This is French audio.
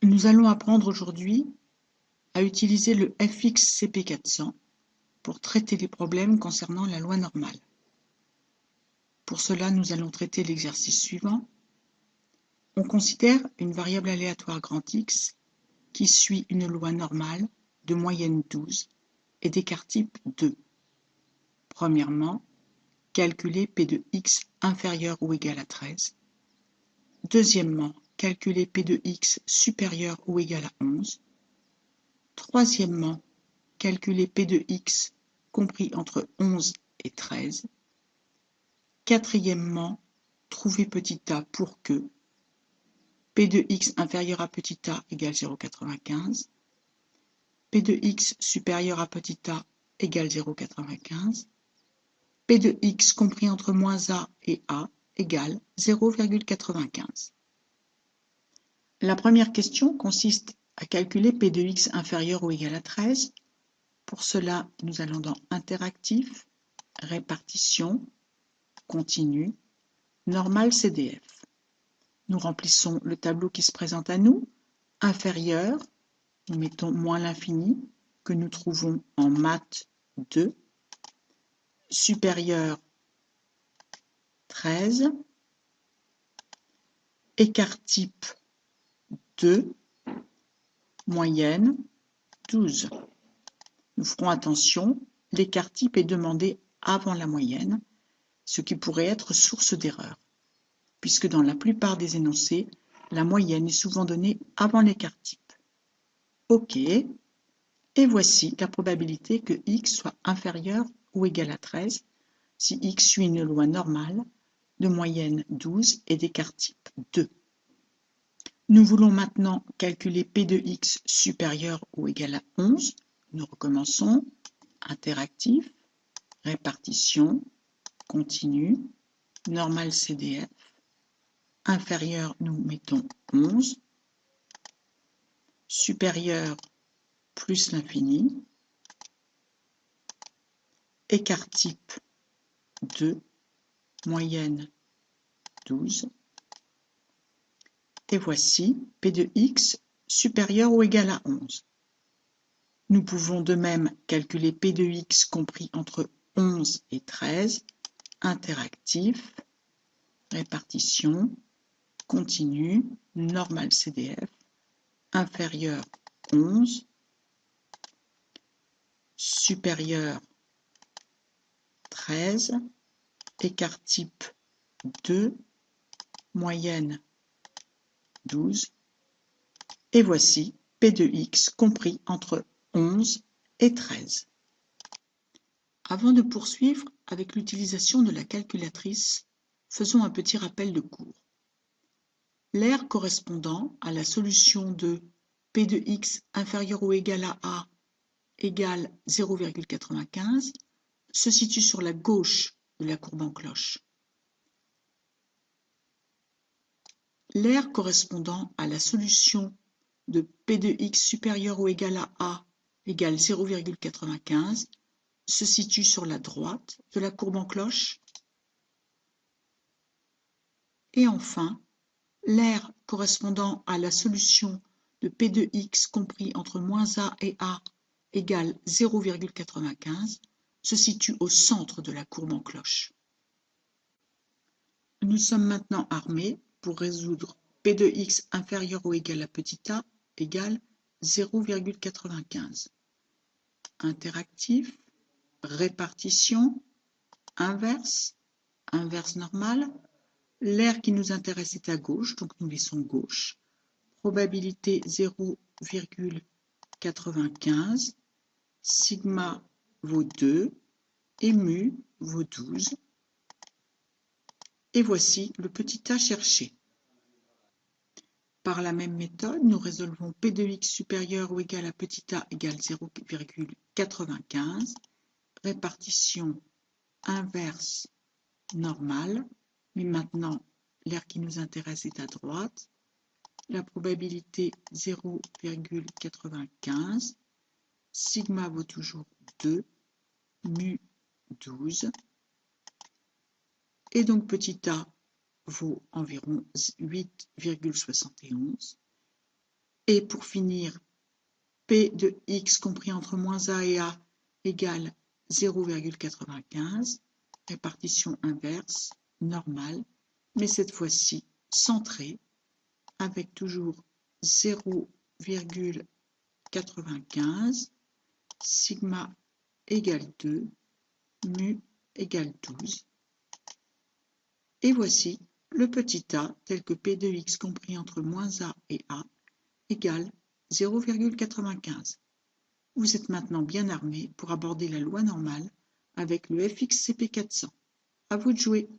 Nous allons apprendre aujourd'hui à utiliser le FX-CP400 pour traiter les problèmes concernant la loi normale. Pour cela, nous allons traiter l'exercice suivant. On considère une variable aléatoire grand X qui suit une loi normale de moyenne 12 et d'écart type 2. Premièrement, calculer P de x inférieur ou égal à 13. Deuxièmement, calculer P de x supérieur ou égal à 11. Troisièmement, calculer P de x compris entre 11 et 13. Quatrièmement, trouver petit a pour que P de x inférieur à petit a égale 0,95, P de x supérieur à petit a égale 0,95, P de x compris entre moins a et a égale 0,95. La première question consiste à calculer P de x inférieur ou égal à 13. Pour cela, nous allons dans Interactif, Répartition, Continu, Normal CDF. Nous remplissons le tableau qui se présente à nous. Inférieur, nous mettons moins l'infini que nous trouvons en maths 2. Supérieur, 13. Écart type 2. Moyenne, 12. Nous ferons attention, l'écart type est demandé avant la moyenne, ce qui pourrait être source d'erreur, puisque dans la plupart des énoncés, la moyenne est souvent donnée avant l'écart type. OK, et voici la probabilité que x soit inférieur ou égal à 13 si x suit une loi normale de moyenne 12 et d'écart type 2. Nous voulons maintenant calculer P de x supérieur ou égal à 11. Nous recommençons. Interactif, Répartition, Continu, Normal CDF. Inférieur, nous mettons 11. Supérieur, plus l'infini. Écart type 2. Moyenne 12. Et voici P de x supérieur ou égal à 11. Nous pouvons de même calculer P de x compris entre 11 et 13. Interactif, Répartition, Continu, Normal CDF. Inférieur 11. Supérieur 13. Écart type 2. Moyenne 12. Et voici P de x compris entre 11 et 13. Avant de poursuivre avec l'utilisation de la calculatrice, faisons un petit rappel de cours. L'aire correspondant à la solution de P de x inférieur ou égal à a égale 0,95 se situe sur la gauche de la courbe en cloche. L'aire correspondant à la solution de P de x supérieur ou égal à a égale 0,95 se situe sur la droite de la courbe en cloche. Et enfin, l'aire correspondant à la solution de P de x compris entre moins a et a égale 0,95 se situe au centre de la courbe en cloche. Nous sommes maintenant armés pour résoudre P de x inférieur ou égal à petit a égale 0,95. Interactif, répartition, inverse, inverse normale. L'aire qui nous intéresse est à gauche, donc nous laissons gauche. Probabilité 0,95. Sigma vaut 2 et mu vaut 12. Et voici le petit a cherché. Par la même méthode, nous résolvons P de x supérieur ou égal à petit a égale 0,95. Répartition inverse normale. Mais maintenant, l'aire qui nous intéresse est à droite. La probabilité 0,95. Sigma vaut toujours 2 mu 12. Et donc petit a vaut environ 8,71. Et pour finir, P de x compris entre moins a et a égale 0,95. Répartition inverse, normale, mais cette fois-ci centrée, avec toujours 0,95, sigma égale 2, mu égale 12. Et voici le petit a tel que P de x compris entre moins a et a égale 0,95. Vous êtes maintenant bien armé pour aborder la loi normale avec le FXCP 400. À vous de jouer!